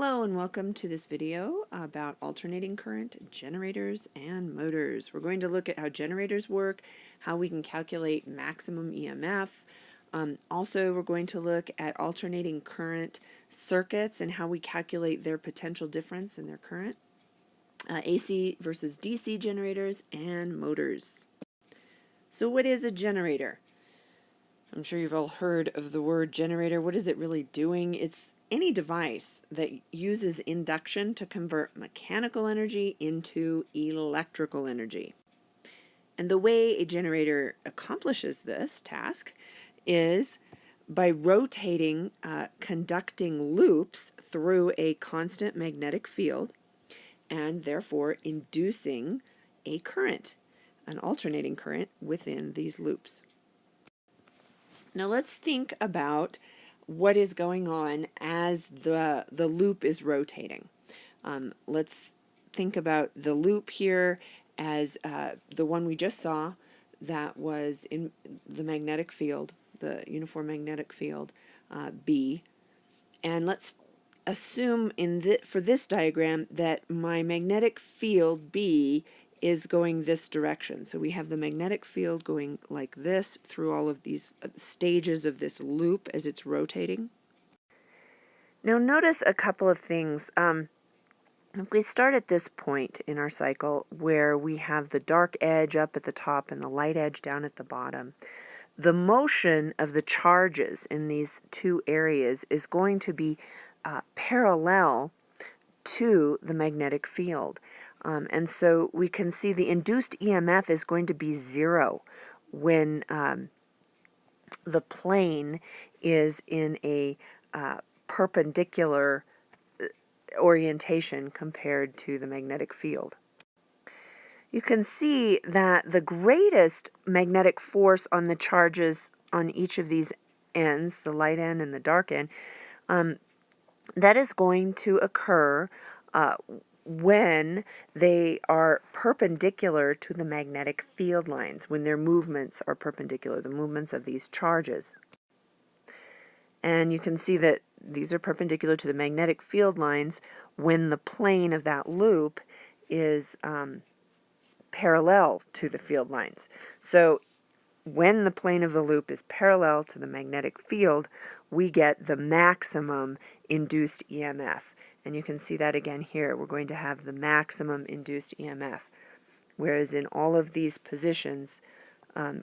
Hello and welcome to this video about alternating current generators and motors. We're going to look at how generators work, how we can calculate maximum EMF. Also, we're going to look at alternating current circuits and how we calculate their potential difference in their current, AC versus DC generators and motors. So what is a generator? I'm sure you've all heard of the word generator. What is it really doing? It's any device that uses induction to convert mechanical energy into electrical energy. And the way a generator accomplishes this task is by rotating conducting loops through a constant magnetic field and therefore inducing a current, an alternating current within these loops. Now let's think about what is going on as the loop is rotating. Let's think about the loop here as the one we just saw that was in the magnetic field, the uniform magnetic field, B. And let's assume for this diagram that my magnetic field B is going this direction. So we have the magnetic field going like this through all of these stages of this loop as it's rotating. Now notice a couple of things. If we start at this point in our cycle where we have the dark edge up at the top and the light edge down at the bottom, the motion of the charges in these two areas is going to be parallel to the magnetic field. And so we can see the induced EMF is going to be 0 when the plane is in a perpendicular orientation compared to the magnetic field. You can see that the greatest magnetic force on the charges on each of these ends, the light end and the dark end, that is going to occur when they are perpendicular to the magnetic field lines, when their movements are perpendicular, the movements of these charges. And you can see that these are perpendicular to the magnetic field lines when the plane of that loop is parallel to the field lines. So when the plane of the loop is parallel to the magnetic field, we get the maximum induced EMF. And you can see that again here. We're going to have the maximum induced EMF. Whereas in all of these positions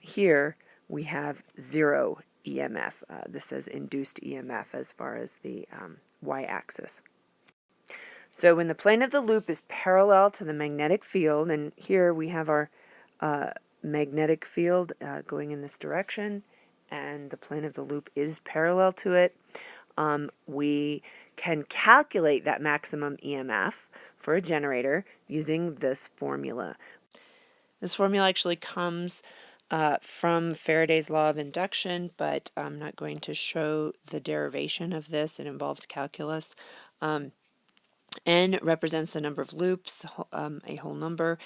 here, we have 0 EMF. This says induced EMF as far as the y-axis. So when the plane of the loop is parallel to the magnetic field, and here we have our magnetic field going in this direction, and the plane of the loop is parallel to it, we can calculate that maximum EMF for a generator using this formula. This formula actually comes from Faraday's law of induction, but I'm not going to show the derivation of this. It involves calculus. N represents the number of loops, a whole number.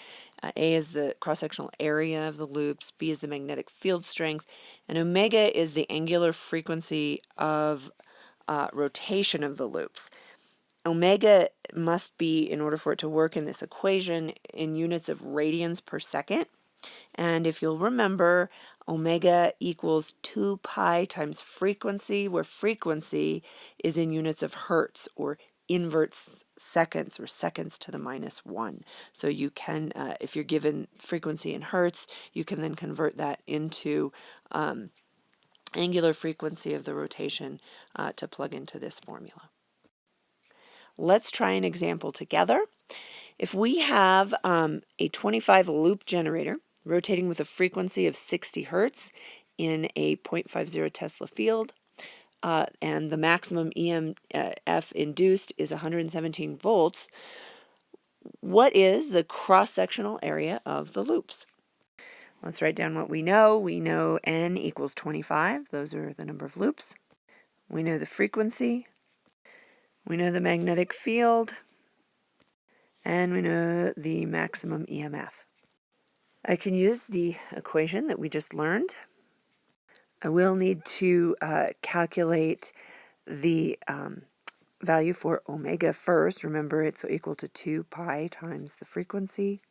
A is the cross-sectional area of the loops. B is the magnetic field strength. And omega is the angular frequency of rotation of the loops. Omega must be, in order for it to work in this equation, in units of radians per second. And if you'll remember, omega equals 2 pi times frequency, where frequency is in units of hertz, or inverts seconds, or seconds to the -1. So you can, if you're given frequency in hertz, you can then convert that into angular frequency of the rotation to plug into this formula. Let's try an example together. If we have a 25 loop generator rotating with a frequency of 60 hertz in a 0.50 Tesla field, and the maximum EMF induced is 117 volts, what is the cross-sectional area of the loops? Let's write down what we know. We know N equals 25. Those are the number of loops. We know the frequency. We know the magnetic field. And we know the maximum EMF. I can use the equation that we just learned. I will need to calculate the value for omega first. Remember, it's equal to 2 pi times the frequency.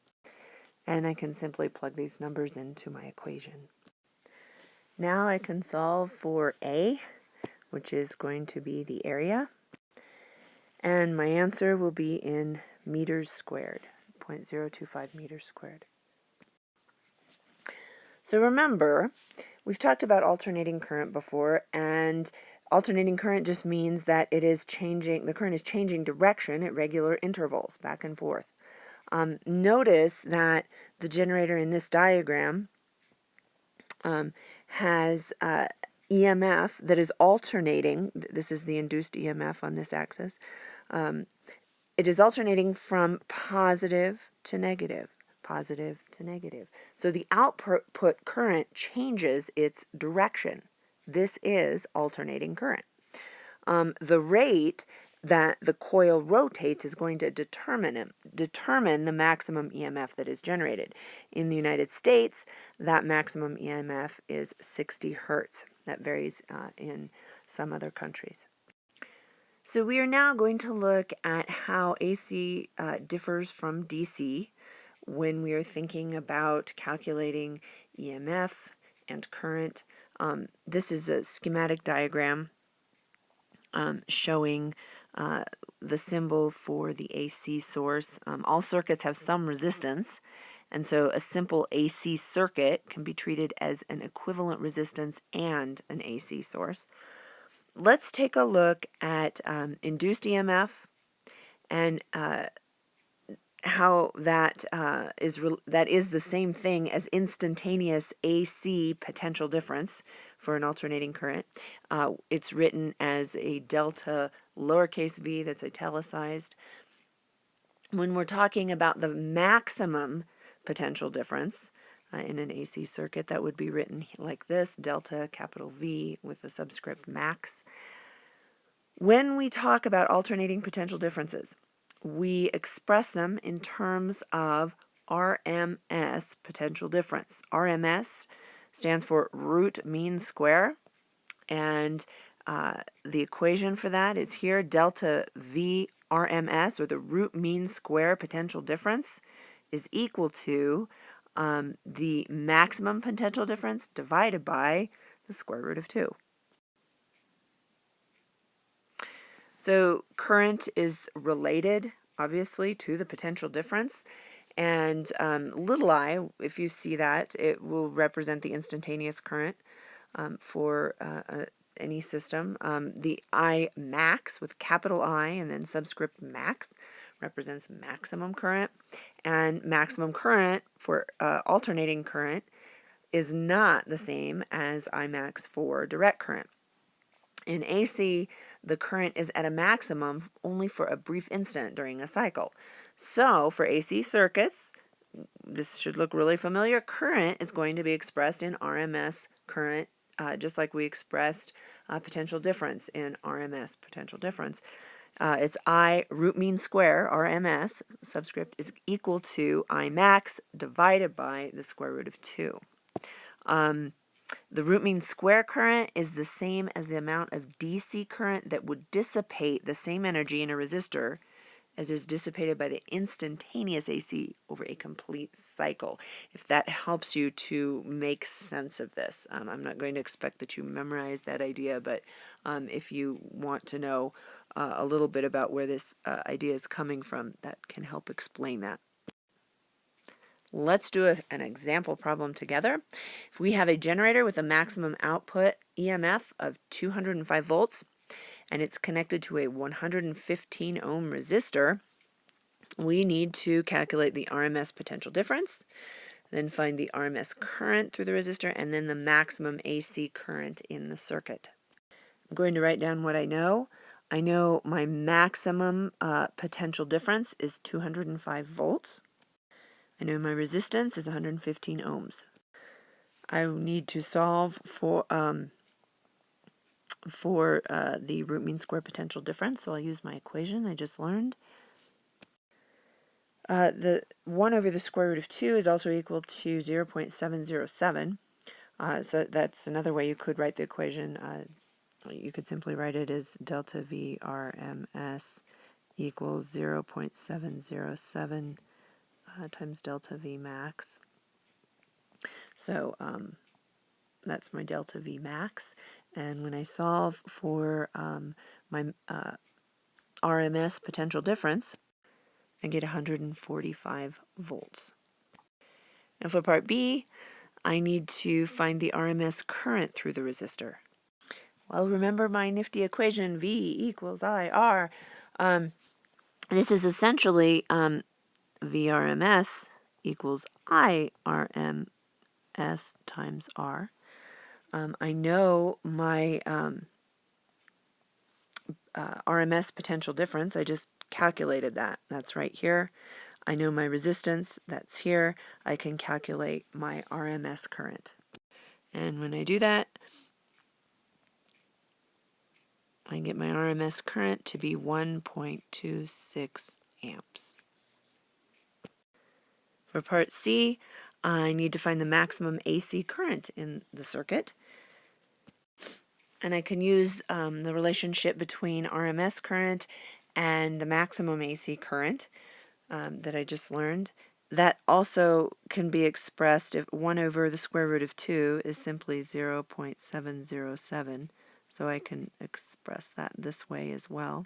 And I can simply plug these numbers into my equation. Now I can solve for A, which is going to be the area. And my answer will be in meters squared, 0.025 meters squared. So remember, we've talked about alternating current before, and alternating current just means that it is changing, the current is changing direction at regular intervals, back and forth. Notice that the generator in this diagram has EMF that is alternating. This is the induced EMF on this axis. It is alternating from positive to negative, positive to negative. So the output current changes its direction. This is alternating current. The rate that the coil rotates is going to determine the maximum EMF that is generated. In the United States, that maximum EMF is 60 hertz. That varies in some other countries. So we are now going to look at how AC differs from DC when we are thinking about calculating EMF and current. This is a schematic diagram showing the symbol for the AC source. All circuits have some resistance, and so a simple AC circuit can be treated as an equivalent resistance and an AC source. Let's take a look at induced EMF and how that is the same thing as instantaneous AC potential difference for an alternating current. It's written as a delta lowercase v that's italicized. When we're talking about the maximum potential difference in an AC circuit, that would be written like this, delta capital V with the subscript max. When we talk about alternating potential differences, we express them in terms of RMS potential difference. RMS stands for root mean square, and the equation for that is here, delta V RMS, or the root mean square potential difference, is equal to the maximum potential difference divided by the square root of 2. So current is related, obviously, to the potential difference. And little I, if you see that, it will represent the instantaneous current for any system. The I max with capital I and then subscript max represents maximum current. And maximum current for alternating current is not the same as I max for direct current. In AC, the current is at a maximum only for a brief instant during a cycle. So for AC circuits, this should look really familiar, current is going to be expressed in RMS current, just like we expressed potential difference in RMS potential difference. It's I root mean square, RMS, subscript, is equal to I max divided by the square root of 2. The root mean square current is the same as the amount of DC current that would dissipate the same energy in a resistor as is dissipated by the instantaneous AC over a complete cycle. If that helps you to make sense of this, I'm not going to expect that you memorize that idea, but if you want to know a little bit about where this idea is coming from, that can help explain that. Let's do an example problem together. If we have a generator with a maximum output EMF of 205 volts and it's connected to a 115 ohm resistor, we need to calculate the RMS potential difference, then find the RMS current through the resistor, and then the maximum AC current in the circuit. I'm going to write down what I know. I know my maximum potential difference is 205 volts. I know my resistance is 115 ohms. I need to solve for the root mean square potential difference, so I'll use my equation I just learned. The 1 over the square root of 2 is also equal to 0.707. So that's another way you could write the equation. you could simply write it as delta V RMS equals 0.707 times delta V max. So that's my delta V max. And when I solve for my RMS potential difference, I get 145 volts. Now for part B, I need to find the RMS current through the resistor. Well, remember my nifty equation, V equals IR. This is essentially VRMS equals IRMS times R. I know my RMS potential difference. I just calculated that. That's right here. I know my resistance. That's here. I can calculate my RMS current. And when I do that, I get my RMS current to be 1.26 amps. For part C, I need to find the maximum AC current in the circuit. And I can use the relationship between RMS current and the maximum AC current that I just learned. That also can be expressed if 1 over the square root of 2 is simply 0.707. So I can express that this way as well.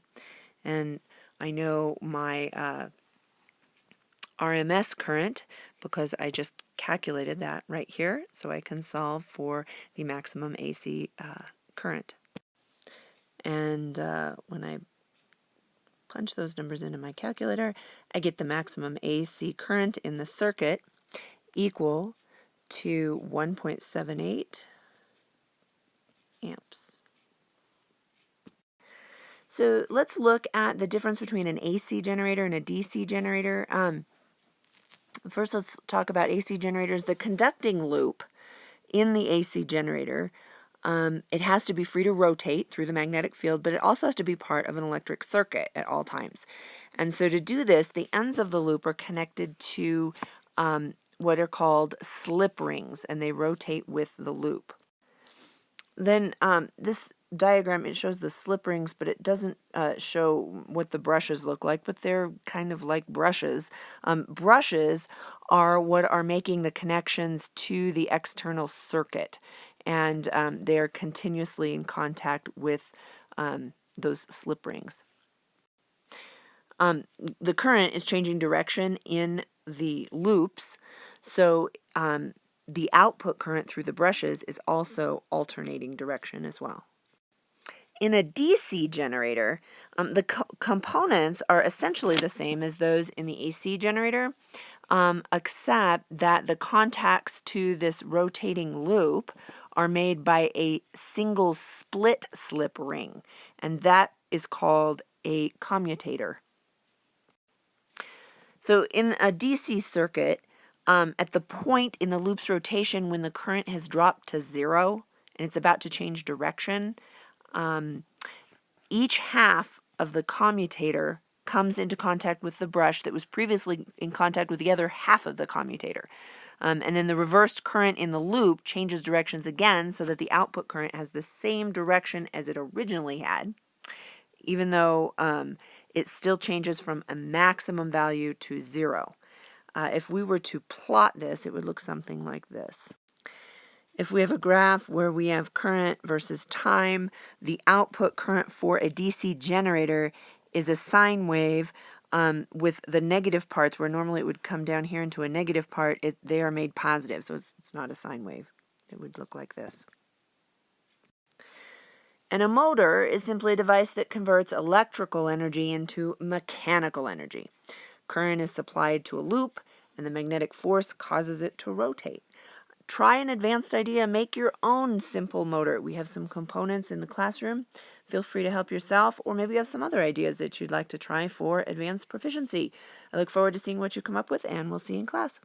And I know my RMS current because I just calculated that right here. So I can solve for the maximum AC current. And when I plunge those numbers into my calculator, I get the maximum AC current in the circuit equal to 1.78 amps. So let's look at the difference between an AC generator and a DC generator. First, let's talk about AC generators. The conducting loop in the AC generator, it has to be free to rotate through the magnetic field, but it also has to be part of an electric circuit at all times. And so to do this, the ends of the loop are connected to what are called slip rings, and they rotate with the loop. Then this diagram, it shows the slip rings, but it doesn't show what the brushes look like, but they're kind of like brushes. Brushes are what are making the connections to the external circuit, and they are continuously in contact with those slip rings. The current is changing direction in the loops, so the output current through the brushes is also alternating direction as well. In a DC generator, the components are essentially the same as those in the AC generator, except that the contacts to this rotating loop are made by a single split slip ring, and that is called a commutator. So in a DC circuit, at the point in the loop's rotation when the current has dropped to 0 and it's about to change direction, each half of the commutator comes into contact with the brush that was previously in contact with the other half of the commutator. And then the reversed current in the loop changes directions again so that the output current has the same direction as it originally had, even though it still changes from a maximum value to 0. If we were to plot this, it would look something like this. If we have a graph where we have current versus time, the output current for a DC generator is a sine wave with the negative parts, where normally it would come down here into a negative part, they are made positive, so it's not a sine wave. It would look like this. And a motor is simply a device that converts electrical energy into mechanical energy. Current is supplied to a loop, and the magnetic force causes it to rotate. Try an advanced idea, make your own simple motor. We have some components in the classroom. Feel free to help yourself, or maybe you have some other ideas that you'd like to try for advanced proficiency. I look forward to seeing what you come up with, and we'll see you in class.